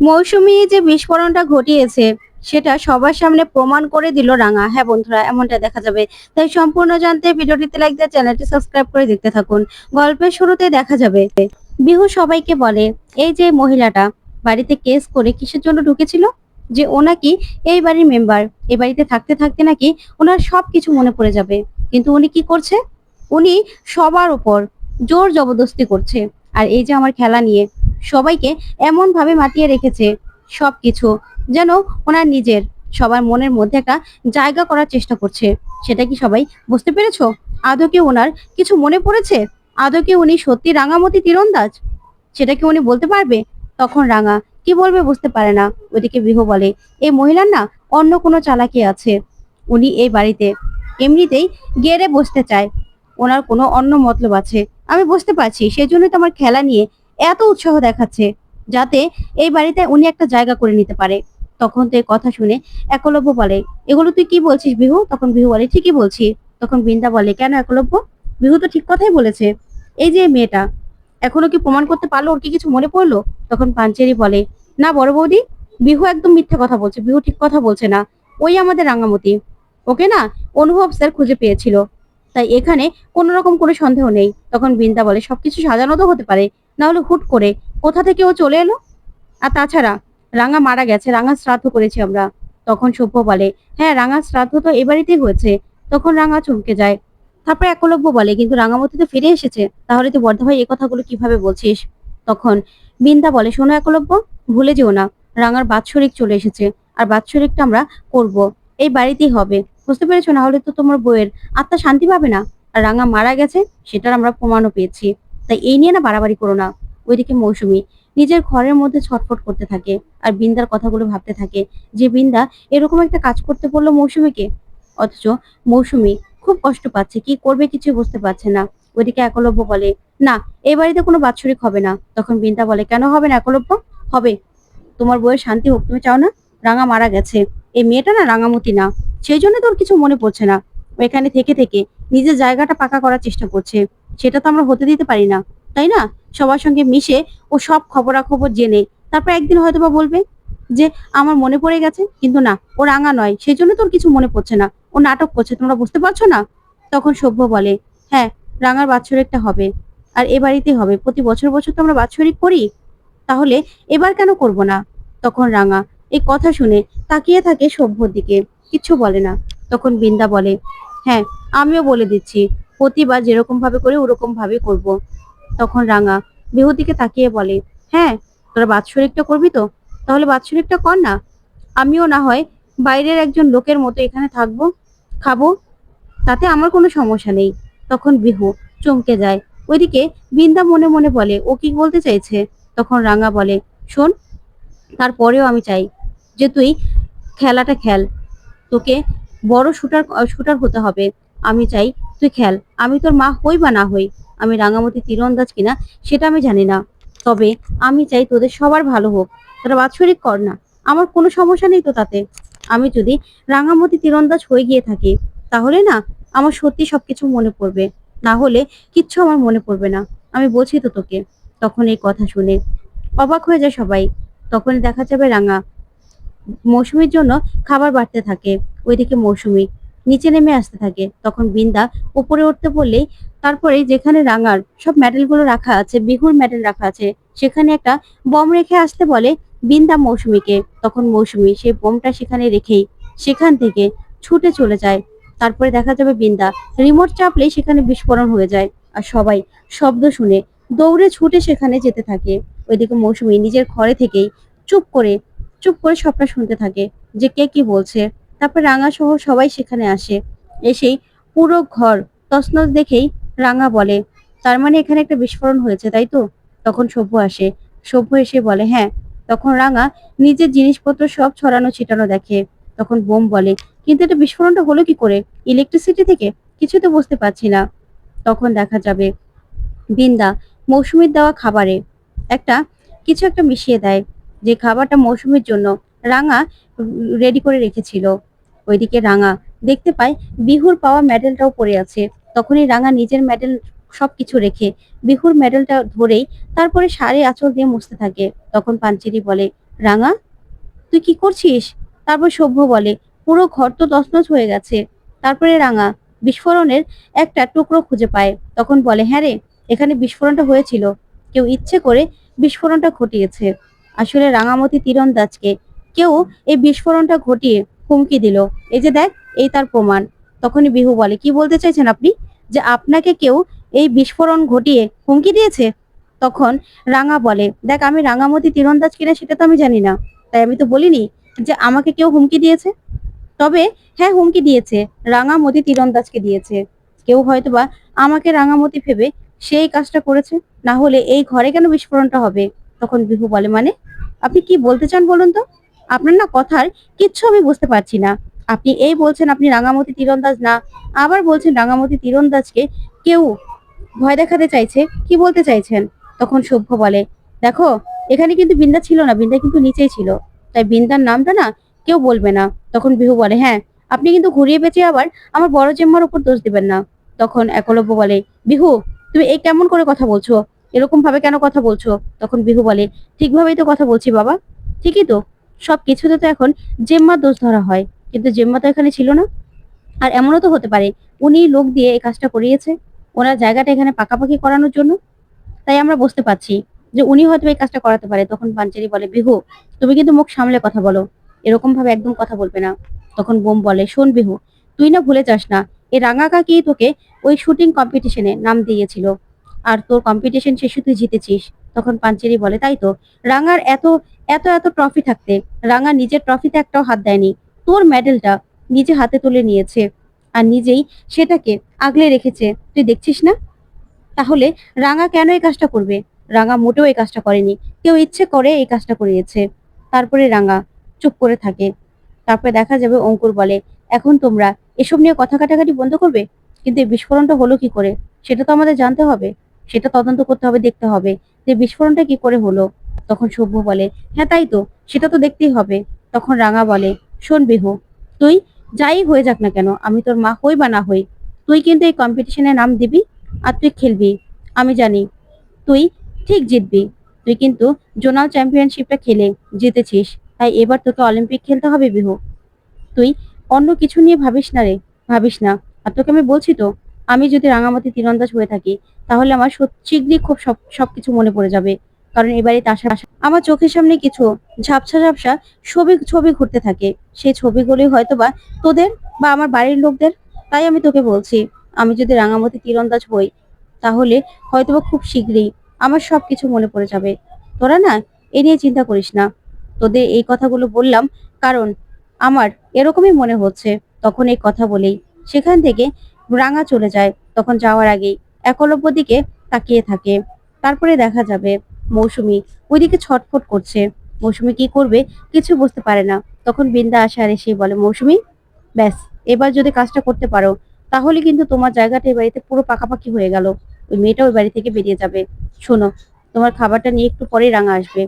মৌসুমী যে বিস্ফোরণটা ঘটিয়েছে সেটা সবার সামনে প্রমাণ করে দিল রাঙা। হ্যাঁ বন্ধুরা, এমনটা দেখা যাবে। তাই সম্পূর্ণ জানতে ভিডিওটিতে লাইক দিয়ে চ্যানেলটি সাবস্ক্রাইব করে দেখতে থাকুন। গল্পের শুরুতে দেখা যাবে বিহু সবাইকে বলে, এই যে মহিলাটা বাড়িতে কেস করে কিসের জন্য ঢুকেছিল, যে ও নাকি এই বাড়ির মেম্বার। এই বাড়িতে থাকতে থাকতে নাকি ওনার সবকিছু মনে পড়ে যাবে। কিন্তু উনি কি করছে? উনি সবার উপর জোর জবরদস্তি করছে। আর এই যে আমার খেলা নিয়ে সবাইকে এমন ভাবে মাতিয়ে রেখেছে, সবকিছু যেন ওনার নিজের, সবার মনের মধ্যে একটা জায়গা করার চেষ্টা করছে। সেটা কি সবাই বুঝতে পেরেছো? আদৌ কি ওনার কিছু মনে পড়েছে? আদৌ কি উনি সত্যি রাঙামতি তীরন্দাজ? সেটা কি উনি বলতে পারবে? তখন রাঙা কি বলবে বুঝতে পারে না। ওইদিকে বিহু বলে, এই মহিলার না অন্য কোনো চালাকি আছে। উনি এই বাড়িতে এমনিতেই গেড়ে বসতে চায়, ওনার কোনো অন্য মতলব আছে। আমি বুঝতে পারছি, সেই জন্যই তো আমার খেলা নিয়ে এত উৎসাহ দেখাচ্ছে, যাতে এই বাড়িতে উনি একটা জায়গা করে নিতে পারে। তখন তো এই কথা শুনে একলব্য বলে, এগুলো তুই কি বলছিস বিহু? তখন বিহু বলে, ঠিকই বলছি। তখন বৃন্দা বলে, কেন একলব্য? বিহু তো ঠিক কথাই বলেছে। এই যে মেয়েটা এখনো কি প্রমাণ করতে পারলো ওর কি কিছু মনে পড়লো? তখন পাঞ্চেরি বলে, না বড় বৌদি, বিহু একদম মিথ্যে কথা বলছে, বিহু ঠিক কথা বলছে না। ওই আমাদের রাঙামতি, ওকে না অনুভব স্যার খুঁজে পেয়েছিল, তাই এখানে কোনো রকম কোনো সন্দেহ নেই। তখন বৃন্দা বলে, সবকিছু সাজানো তো হতে পারে, না হলে হুট করে কোথা থেকে ও চলে এলো? আর তাছাড়া রাঙা মারা গেছে, রাঙা শ্রাদ্ধ করেছি আমরা। তখন সভ্য বলে, হ্যাঁ রাঙা শ্রাদ্ধ তো এ বাড়িতেই হয়েছে। তখন রাঙা চমকে যায়। তারপরে একলব্য বলে, কিন্তু রাঙামতি তো ফিরে এসেছে, তাহলে তুই বর্ধা ভাই এই কথাগুলো কিভাবে বলছিস? তখন বিন্দা বলে, শোনো একলব্য, ভুলে যেও না রাঙার বাৎসরিক চলে এসেছে, আর বাৎসরিকটা আমরা করব, এই বাড়িতেই হবে। বুঝতে পেরেছো? না হলে তো তোমার বউয়ের আত্মা শান্তি পাবে না। আর রাঙা মারা গেছে, সেটার আমরা প্রমাণও পেয়েছি। তাই এই নিয়ে না বাড়াবাড়ি করো না। ওইদিকে মৌসুমী নিজের ঘরের মধ্যে ছটফট করতে থাকে, আর বিন্দার কথাগুলো ভাবতে থাকে, যে বিন্দা এরকম একটা কাজ করতে বললো মৌসুমীকে। অথচ মৌসুমী খুব কষ্ট পাচ্ছে, কি করবে কিছু বুঝতে পারছে না। ওইদিকে একলব্য বলে, না এই বাড়িতে কোনো বাৎসরিক হবে না। তখন বিন্দা বলে, কেন হবে না একলব্য? হবে, তোমার বউয়ের শান্তি হোক। তুমি চাও না? রাঙা মারা গেছে, এই মেয়েটা না রাঙামতি না, সেই জন্য তোর কিছু মনে পড়ছে না। ও এখানে থেকে থেকে নিজের জায়গাটা পাকা করার চেষ্টা করছে, সেটা তো আমরা হতে দিতে পারি না, তাই না? সবার সঙ্গে মিশে ও সব খবরাখবর জেনে তারপর একদিন হয়তোবা বলবে যে আমার মনে পড়ে গেছে, কিন্তু না, ও রাঙা নয়, সেই জন্য তোর কিছু মনে পড়ছে না, ও নাটক করছে, তোমরা বুঝতে পারছো না? তখন সভ্য বলে, হ্যাঁ রাঙার বাৎসরিকটা হবে, আর এ বাড়িতেই হবে। প্রতি বছর বছর তো আমরা বাৎসরিক করি, তাহলে এবার কেন করব না? তখন রাঙা এই কথা শুনে তাকিয়ে থাকে সভ্যর দিকে, কিচ্ছু বলে না। তখন বিন্দা বলে, হ্যাঁ আমিও বলে দিচ্ছি, প্রতিবার যেরকম ভাবে করি ওরকম ভাবে করব। তখন রাঙা বিহুর দিকে তাকিয়ে বলে, হ্যাঁ তোরা বাৎসরিকটা করবি তো, তাহলে বাৎসরিকটা কর না। আমিও না হয় বাইরের একজন লোকের মতো এখানে থাকবো, খাবো, তাতে আমার কোনো সমস্যা নেই। তখন বিহু চমকে যায়। ওইদিকে বিন্দা মনে মনে বলে, ও কি বলতে চাইছে? তখন রাঙা বলে, শোন, তারপরেও আমি চাই যে তুই খেলাটা খেল, তোকে বড় শুটার শুটার হতে হবে। আমি চাই তুই খেল, আমি তোর মা হই বা না হই, আমি রাঙামতি তীরন্দাজ কিনা সেটা আমি জানি না, তবে আমি চাই তোদের সবার ভালো হোক। তোরা বাৎসরিক কর না, আমার কোনো সমস্যা নেই তো তাতে। আমি যদি রাঙামতি তীরন্দাজ হয়ে গিয়ে থাকি, তাহলে না আমার সত্যি সবকিছু মনে পড়বে, না হলে কিচ্ছু আমার মনে পড়বে না। আমি বলছি তো তোকে। তখন এই কথা শুনে অবাক হয়ে যায় সবাই। তখন দেখা যাবে রাঙা মৌসুমীর জন্য খাবার বাড়তে থাকে। ওইদিকে মৌসুমী নিচে নেমে আসতে থাকে। তখন বিন্দা উপরে উঠতে বললেই, তারপরে যেখানে রাঙার সব মেডেলগুলো রাখা আছে, বিহুর মেডেল রাখা আছে, সেখানে একটা বম রেখে আসতে বলে বিন্দা মৌসুমীকে। তখন মৌসুমী সেই বমটা সেখানে রেখেই সেখান থেকে ছুটে চলে যায়। তারপরে দেখা যাবে বিন্দা রিমোট চাপলেই সেখানে বিস্ফোরণ হয়ে যায়, আর সবাই শব্দ শুনে দৌড়ে ছুটে সেখানে যেতে থাকে। ওইদিকে মৌসুমী নিজের ঘরে থেকেই চুপ করে চুপ করে সবটা শুনতে থাকে, যে কে কি বলছে। তারপর রাঙা সহ সবাই সেখানে আসে। এসেই পুরো ঘর তছনছ দেখেই রাঙা বলে, তার মানে এখানে একটা বিস্ফোরণ হয়েছে, তাই তো? তখন সভ্য আসে। সভ্য এসে বলে, হ্যাঁ। তখন রাঙা নিজের জিনিসপত্র সব ছড়ানো ছিটানো দেখে। তখন বোম বলে, কিন্তু এটা বিস্ফোরণটা হলো কি করে? ইলেকট্রিসিটি থেকে? কিছু তো বুঝতে পারছি না। তখন দেখা যাবে বিন্দা মৌসুমীর দেওয়া খাবারে একটা কিছু একটা মিশিয়ে দেয়, যে খাবারটা মৌসুমীর জন্য রাঙা রেডি করে রেখেছিল। ওইদিকে রাঙা দেখতে পায় বিহুর পাওয়া মেডেলটাও পড়ে আছে। তখনই রাঙা নিজের মেডেল সবকিছু রেখে বিহুর মেডেলটা ধরেই তারপরে শাড়ি আঁচল দিয়ে মুছতে থাকে। তখন পাঞ্চেরি বলে, রাঙা, তুই কি করছিস? তারপর সভ্য বলে, পুরো ঘর তো তছনছ হয়ে গেছে। তারপরে রাঙা বিস্ফোরণের একটা টুকরো খুঁজে পায়, তখন বলে, হ্যাঁ রে, এখানে বিস্ফোরণটা হয়েছিল, কেউ ইচ্ছে করে বিস্ফোরণটা ঘটিয়েছে। আসলে রাঙামতি তীরন্দাজকে কেউ এই বিস্ফোরণটা ঘটিয়ে হুমকি দিল। এই যে দেখ, এই তার প্রমাণ। তখনই বিহু বলে, কি বলতে চাইছেন আপনি, যে আপনাকে কেউ এই বিস্ফোরণ ঘটিয়ে হুমকি দিয়েছে? তখন রাঙা বলে, দেখ, আমি রাঙামতি তীরন্দাজ কিনা সেটা তো আমি জানি না, তাই আমি তো বলিনি যে আমাকে কেউ হুমকি দিয়েছে। তবে হ্যাঁ, হুমকি দিয়েছে, রাঙামতি তীরন্দাজকে দিয়েছে। কেউ হয়তোবা আমাকে রাঙামতি ভেবে সেই কাজটা করেছে, না হলে এই ঘরে কেন বিস্ফোরণটা হবে? তখন বিহু বলে, মানে আপনি কি বলতে চান বলুন তো? আপনার না কথার কিচ্ছু আমি বুঝতে পারছি না। আপনি এই বলছেন আপনি রাঙামতি তীরন্দাজ না, আবার বলছেন রাঙামতি তীরন্দাজকে কেউ ভয় দেখাতে চাইছে, কি বলতে চাইছেন? তখন সভ্য বলে, দেখো, এখানে কিন্তু বিন্দা ছিল না, বিন্দা কিন্তু নিচেই ছিল, তাই বিন্দার নামটা না কেউ বলবে না। তখন বিহু বলে, হ্যাঁ, আপনি কিন্তু ঘুরিয়ে পেঁচিয়ে আবার আমার বড় জেম্মার উপর দোষ দিবেন না। তখন একলব্য বলে, বিহু, তুমি এই কেমন করে কথা বলছো? এরকম ভাবে কেন কথা বলছো? তখন বিহু বলে, ঠিকভাবেই তো কথা বলছি বাবা, ঠিকই তো। সব কিছুতে তো এখন জেম্মার দোষ ধরা হয়, কিন্তু জেম্মা তো এখানে ছিল না। আর এমনও তো হতে পারে উনি লোক দিয়ে এই কাজটা করিয়েছে, ওনার জায়গাটা এখানে পাকাপাকি করানোর জন্য। তাই আমরা বুঝতে পারছি যে উনি হয়তো এই কাজটা করাতে পারে। তখন পাঞ্চেরি বলে, বিহু, তুমি কিন্তু মুখ সামলে কথা বলো, এরকম ভাবে একদম কথা বলবে না। তখন বোম বলে, শোন বিহু, তুই না ভুলে যাস না, এই রাঙা কাকি তোকে ওই শুটিং কম্পিটিশনে নাম দিয়েছিল, আর তোর কম্পিটিশন শেষে তুই জিতেছিস। তখন পাঞ্চেরি বলে, তাই তো, রাঙার এত এত এত ট্রফি থাকতে রাঙা নিজের ট্রফিতে একটাও হাত দেয়নি, তোর মেডেলটা নিজে হাতে তুলে নিয়েছে আর নিজেই সেটাকে আগলে রেখেছে, তুই দেখছিস না? তাহলে রাঙা কেন এই কাজটা করবে? রাঙা মোটেও এই কাজটা করেনি, কেউ ইচ্ছে করে এই কাজটা করিয়েছে। তারপরে রাঙা চুপ করে থাকে। তারপরে দেখা যাবে অঙ্কুর বলে, এখন তোমরা এসব নিয়ে কথা কাটাকাটি বন্ধ করবে? কিন্তু এই বিস্ফোরণটা হলো কি করে সেটা তো আমাদের জানতে হবে, সেটা তদন্ত করতে হবে, দেখতে হবে যে বিস্ফোরণটা কি করে হলো। তখন সভ্য বলে, হ্যাঁ তাই তো, সেটা তো দেখতেই হবে। তখন রাঙা বলে, শোন বিহু, তুই যাই হয়ে যাক না কেন, আমি তোর মা হই বা না হই, তুই কিন্তু এই কম্পিটিশনে নাম দিবি আর তুই খেলবি। আমি জানি তুই ঠিক জিতবি। তুই কিন্তু জোনাল চ্যাম্পিয়নশিপটা খেলে জিতেছিস, তাই এবার তোকে অলিম্পিক খেলতে হবে বিহু। তুই অন্য কিছু নিয়ে ভাবিস না রে, ভাবিস না। আর তোকে আমি বলছি তো, আমি যদি রাঙামাটি তীরন্দাজ হয়ে থাকি, তাহলে আমার শীঘ্রই খুব সবকিছু মনে পড়ে যাবে। কারণ এবারে তার আমার চোখের সামনে কিছু ঝাপসা ঝাপসা ছবি ছবি ঘুরতে থাকে, সেই ছবিগুলি হয়তোবা তোদের বা আমার বাড়ির লোকদের। তাই আমি তোকে বলছি, আমি যদি রাঙামাটি তীরন্দাজ হই, তাহলে হয়তোবা খুব শীঘ্রই আমার সবকিছু মনে পড়ে যাবে। তোরা না এ নিয়ে চিন্তা করিস না। তোদের এই কথাগুলো বললাম কারণ আমার এরকমই মনে হচ্ছে। তখন এই কথা বলেই সেখান থেকে রাঙা চলে যায়। তখন যাওয়ার আগেই একলব্য দিকে তাকিয়ে থাকে। তারপরে দেখা যাবে মৌসুমী ওইদিকে ছটফট করছে। মৌসুমী কি করবে কিছু বুঝতে পারে না। তখন বিন্দা আসে আর এসে বলে, মৌসুমী, ব্যাস, এবার যদি কাজটা করতে পারো, তাহলে কিন্তু তোমার জায়গাটা এই বাড়িতে পুরো পাকাপাকি হয়ে গেল। ওই মেয়েটা ওই বাড়ি থেকে বেরিয়ে যাবে। শোনো, তোমার খাবারটা নিয়ে একটু পরেই রাঙা আসবে।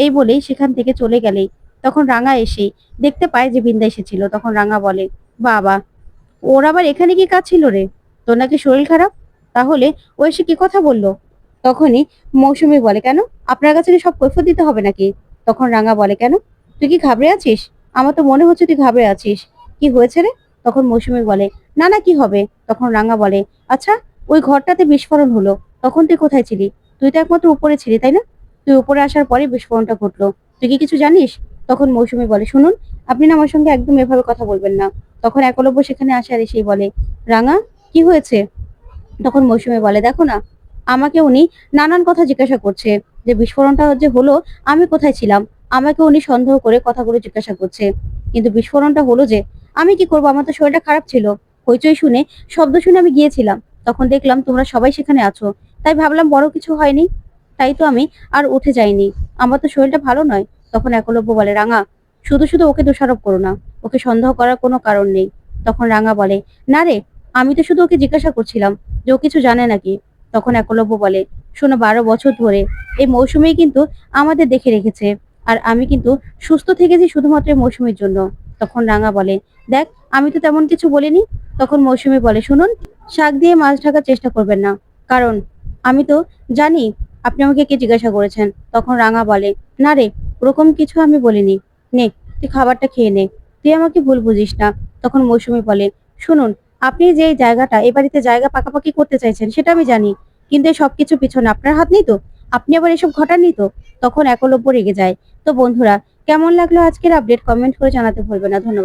এই বলেই সেখান থেকে চলে গেলেই তখন রাঙা এসেই দেখতে পায় যে বিন্দা এসেছিল। তখন রাঙা বলে, বাবা, ওর আবার এখানে কি কাজ ছিল রে? তোর নাকি শরীর খারাপ? তাহলে ও এসে কি কথা বললো? তখনই মৌসুমী বলে, কেন, আপনার কাছে কি সব কৈফিয়ত দিতে হবে নাকি? তখন রাঙা বলে, কেন, তুই কি ঘাবড়ে আছিস? আমার তো মনে হচ্ছে তুই ঘাবড়ে আছিস। কি হয়েছে রে? তখন মৌসুমী বলে, না না, কি হবে? তখন রাঙা বলে, আচ্ছা, ওই ঘরটাতে বিস্ফোরণ হলো, তখন তুই কোথায় ছিলি? তুই তো একমাত্র উপরে ছিলি, তাই না? তুই উপরে আসার পরে বিস্ফোরণটা ঘটলো, তুই কি কিছু জানিস? তখন মৌসুমী বলে, শুনুন, আপনি না আমার সঙ্গে একদম এভাবে কথা বলবেন না। তখন একলব্য সেখানে আসে আর এসেই বলে, রাঙা, কি হয়েছে? তখন মৌসুমী বলে, দেখো না, আমাকে উনি নানান কথা জিজ্ঞাসা করছে, যে বিস্ফোরণটা যে হলো আমি কোথায় ছিলাম, আমাকে উনি সন্দেহ করে কথাগুলো জিজ্ঞাসা করছে। কিন্তু বিস্ফোরণটা হলো যে আমি কি করবো, আমার তো শরীরটা খারাপ ছিল, হইচই শুনে, শব্দ শুনে আমি গিয়েছিলাম। তখন দেখলাম তোমরা সবাই সেখানে আছো, তাই ভাবলাম বড় কিছু হয়নি, তাই তো আমি আর উঠে যাইনি, আমার তো শরীরটা ভালো নয়। তখন একলব্য বলে, রাঙা, শুধু শুধু ওকে দোষারোপ করো না, ওকে সন্দেহ করার কোনো কারণ নেই। তখন রাঙা বলে, না রে, আমি তো শুধু ওকে জিজ্ঞাসা করছিলাম যে ও কিছু জানে নাকি। তখন একলব্য বলে, শোনো, 12 বছর ধরে এই মৌসুমী কিন্তু আমাদের দেখে রেখেছে, আর আমি কিন্তু সুস্থ থেকেছি শুধুমাত্র এই মৌসুমীর জন্য। তখন রাঙা বলে, দেখ, আমি তো তেমন কিছু বলিনি। তখন মৌসুমী বলে, শুনুন, শাক দিয়ে মাছ ঢাকার চেষ্টা করবেন না, কারণ আমি তো জানি আপনি আমাকে কি জিজ্ঞাসা করেছেন। তখন রাঙা বলে, না রে, ওরকম কিছু আমি বলিনি। নে, তুই খাবারটা খেয়ে নে। তুই আমাকে ভুল বুঝিস না। তখন মৌসুমী বলে, শুনুন, আপনি যে এই জায়গাটা, এ বাড়িতে জায়গা পাকাপাকি করতে চাইছেন সেটা আমি জানি। কিন্তু এই সবকিছুর পিছনে আপনার হাত নেই তো? আপনি আবার এসব ঘটাননি তো? তখন একলব্য রেগে যায়। তো বন্ধুরা, কেমন লাগলো আজকের আপডেট কমেন্ট করে জানাতে ভুলবেন না। ধন্যবাদ।